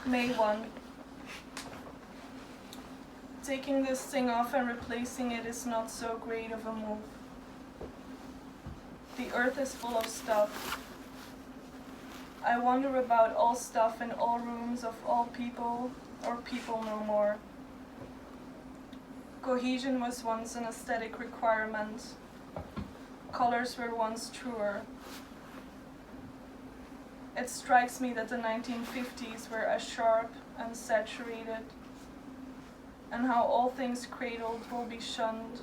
May 1. Taking this thing off and replacing it is not so great of a move. The earth is full of stuff. I wonder about all stuff in all rooms of all people, or people no more. Cohesion was once an aesthetic requirement. Colors were once truer. It strikes me that the 1950s were as sharp and saturated, and how all things cradled will be shunned,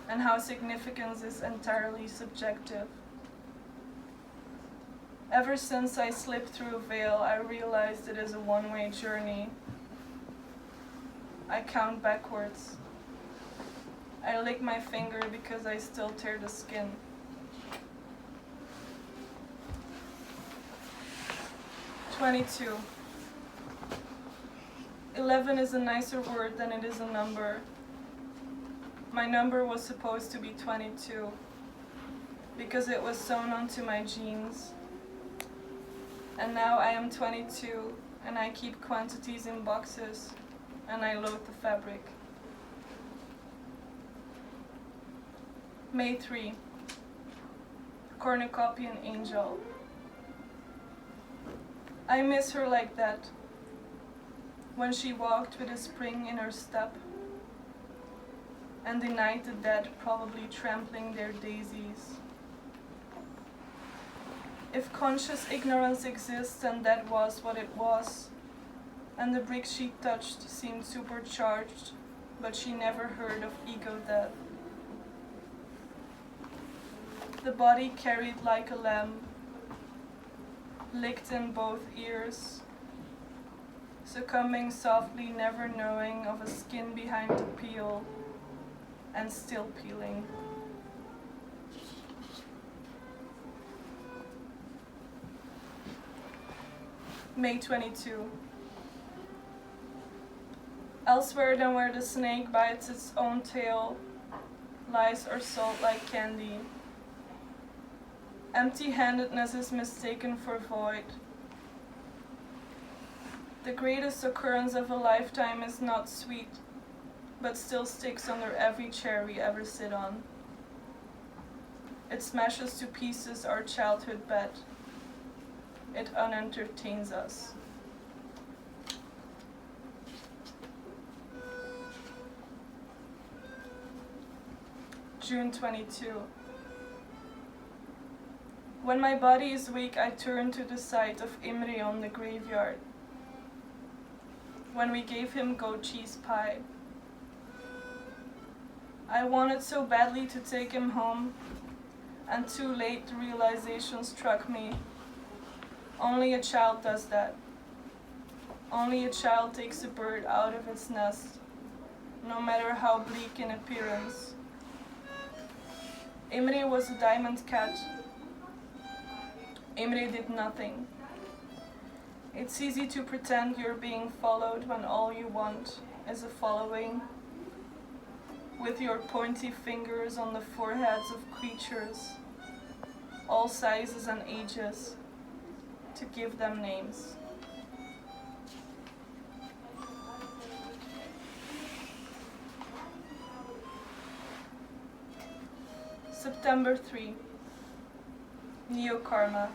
and how significance is entirely subjective. Ever since I slipped through a veil, I realized it is a one-way journey. I count backwards. I lick my finger because I still tear the skin. "22. 11 is a nicer word than it is a number. My number was supposed to be 22 because it was sewn onto my jeans. And now I am 22 and I keep quantities in boxes and I load the fabric. May 3. Cornucopian Angel. I miss her like that, when she walked with a spring in her step and denied the dead probably trampling their daisies. If conscious ignorance exists, then that was what it was, and the brick she touched seemed supercharged, but she never heard of ego death. The body carried like a lamb, licked in both ears, succumbing softly, never knowing of a skin behind the peel, and still peeling. May 22. Elsewhere than where the snake bites its own tail, lies are sold like candy. Empty-handedness is mistaken for void. The greatest occurrence of a lifetime is not sweet, but still sticks under every chair we ever sit on. It smashes to pieces our childhood bed. It unentertains us. June 22. When my body is weak, I turn to the sight of Imre on the graveyard. When we gave him goat cheese pie. I wanted so badly to take him home, and too late the realization struck me. Only a child does that. Only a child takes a bird out of its nest, no matter how bleak in appearance. Imre was a diamond cat. Imre did nothing. It's easy to pretend you're being followed when all you want is a following, with your pointy fingers on the foreheads of creatures, all sizes and ages, to give them names. September 3. Neokarma.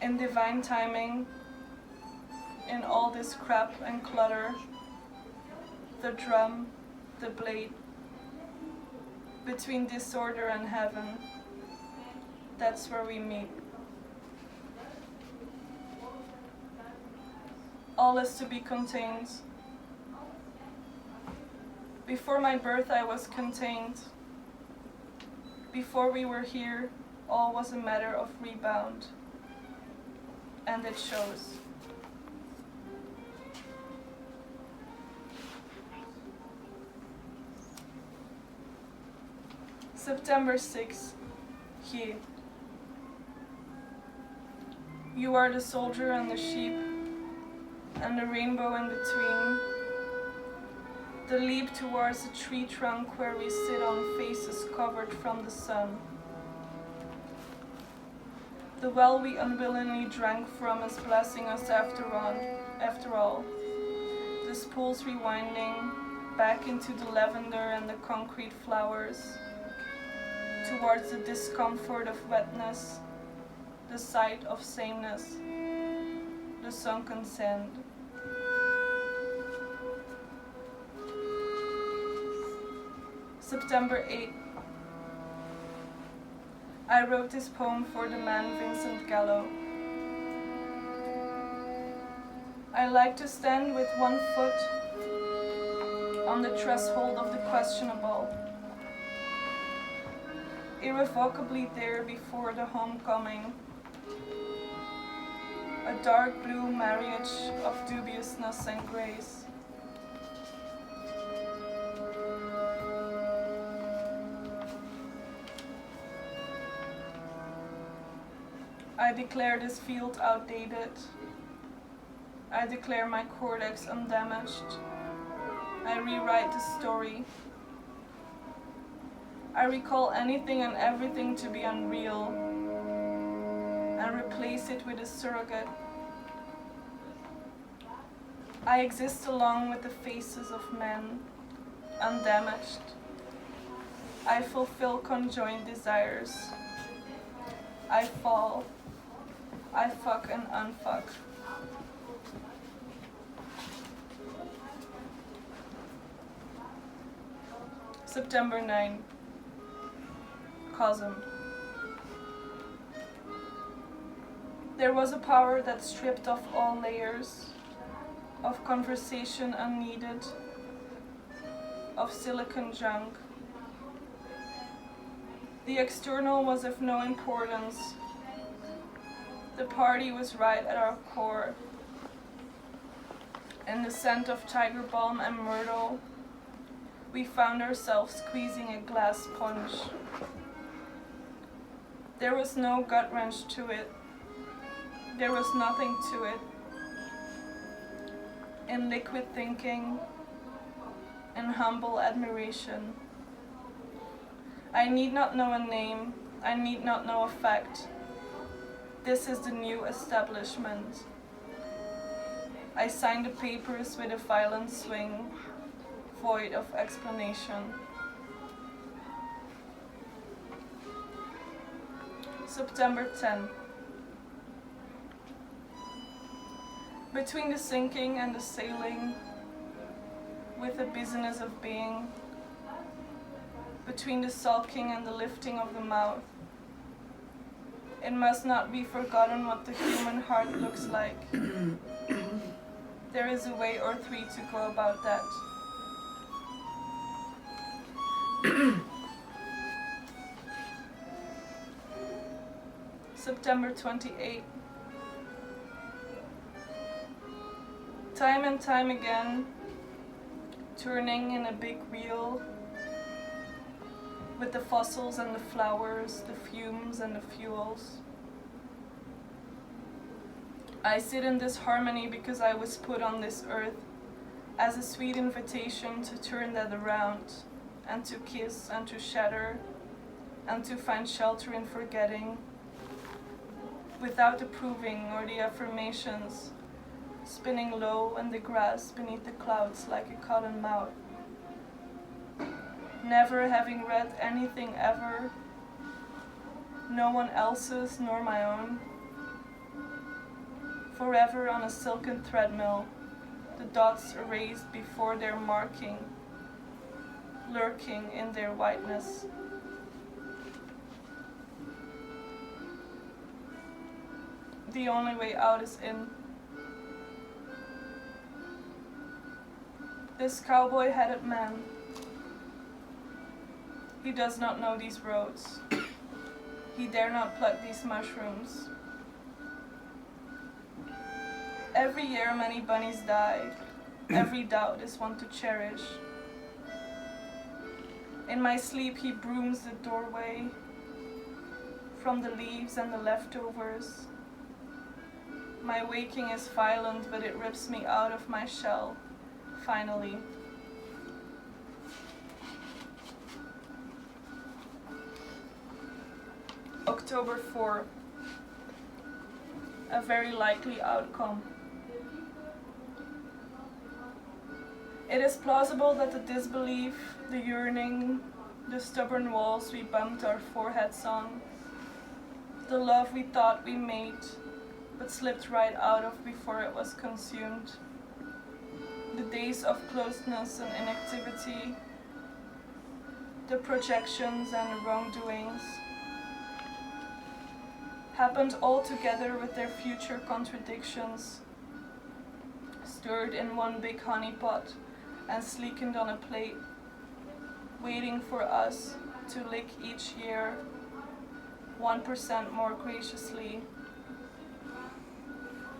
In divine timing, in all this crap and clutter, the drum, the blade, between disorder and heaven, that's where we meet. All is to be contained. Before my birth I was contained. Before we were here, all was a matter of rebound. And it shows. September 6. Here. You are the soldier and the sheep, and the rainbow in between. The leap towards a tree trunk where we sit on faces covered from the sun. The well we unwillingly drank from is blessing us after all. The spools rewinding back into the lavender and the concrete flowers, towards the discomfort of wetness, the sight of sameness, the sunken sand. September 8. I wrote this poem for the man Vincent Gallo. I like to stand with one foot on the threshold of the questionable, irrevocably there before the homecoming, a dark blue marriage of dubiousness and grace. I declare this field outdated. I declare my cortex undamaged. I rewrite the story. I recall anything and everything to be unreal and replace it with a surrogate. I exist along with the faces of men, undamaged. I fulfill conjoined desires. I fall. I fuck and unfuck. September 9. Cosm. There was a power that stripped off all layers of conversation unneeded, of silicon junk. The external was of no importance. The party was right at our core. In the scent of tiger balm and myrtle, we found ourselves squeezing a glass punch. There was no gut wrench to it. There was nothing to it. In liquid thinking, in humble admiration. I need not know a name. I need not know a fact. This is the new establishment. I signed the papers with a violent swing, void of explanation. September 10. Between the sinking and the sailing, with the business of being, between the sulking and the lifting of the mouth, it must not be forgotten what the human heart looks like. There is a way or three to go about that. September 28. Time and time again, turning in a big wheel, with the fossils and the flowers, the fumes and the fuels. I sit in this harmony because I was put on this earth as a sweet invitation to turn that around, and to kiss and to shatter, and to find shelter in forgetting, without the proving or the affirmations, spinning low in the grass beneath the clouds like a cotton mouth. Never having read anything ever, no one else's nor my own. Forever on a silken treadmill, the dots erased before their marking, lurking in their whiteness. The only way out is in. This cowboy-headed man, he does not know these roads. He dare not pluck these mushrooms. Every year many bunnies die. Every doubt is one to cherish. In my sleep he brooms the doorway from the leaves and the leftovers. My waking is violent, but it rips me out of my shell, finally. October 4. a very likely outcome. It is plausible that the disbelief, the yearning, the stubborn walls we bumped our foreheads on, the love we thought we made, but slipped right out of before it was consumed, the days of closeness and inactivity, the projections and wrongdoings, happened all together with their future contradictions, stirred in one big honeypot and sleekened on a plate, waiting for us to lick each year 1% more graciously,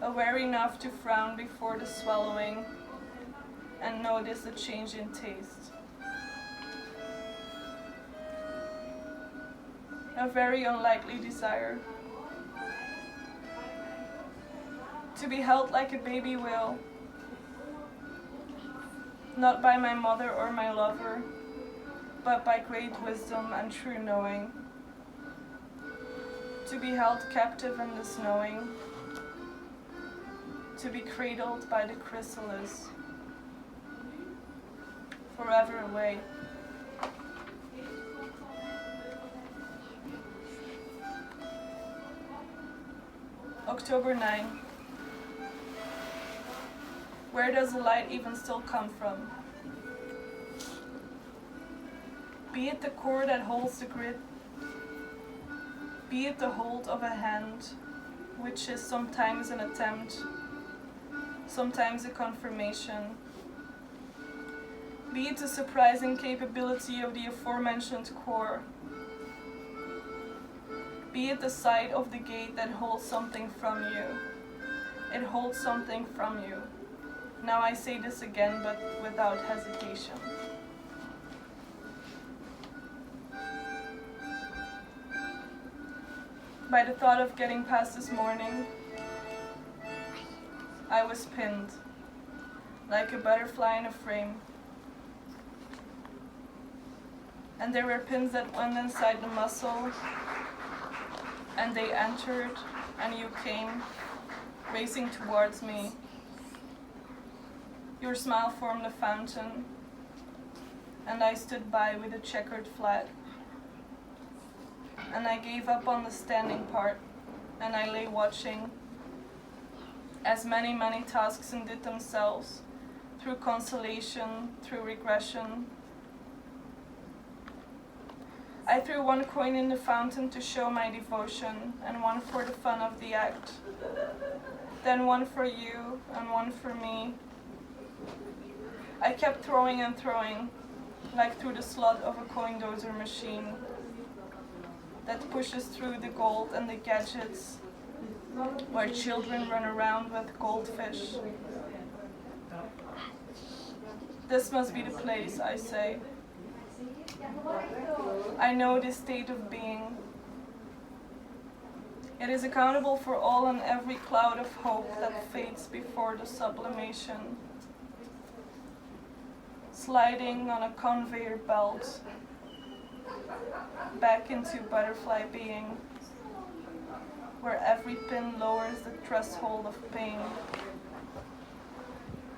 aware enough to frown before the swallowing and notice the change in taste. A very unlikely desire. To be held like a baby will, not by my mother or my lover, but by great wisdom and true knowing. To be held captive in this knowing, to be cradled by the chrysalis, forever away. October 9. Where does the light even still come from? Be it the cord that holds the grid, be it the hold of a hand, which is sometimes an attempt, sometimes a confirmation, be it the surprising capability of the aforementioned core, be it the side of the gate that holds something from you. It holds something from you. Now I say this again, but without hesitation. By the thought of getting past this morning, I was pinned, like a butterfly in a frame. And there were pins that went inside the muscle, and they entered, and you came, racing towards me. Your smile formed a fountain, and I stood by with a checkered flag. And I gave up on the standing part, and I lay watching, as many tasks undid themselves, through consolation, through regression. I threw one coin in the fountain to show my devotion, and one for the fun of the act. Then one for you, and one for me. I kept throwing and throwing, like through the slot of a coin dozer machine that pushes through the gold and the gadgets, where children run around with goldfish. This must be the place, I say. I know this state of being. It is accountable for all and every cloud of hope that fades before the sublimation. Sliding on a conveyor belt, back into butterfly being, where every pin lowers the threshold of pain.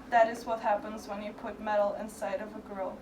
That is what happens when you put metal inside of a girl.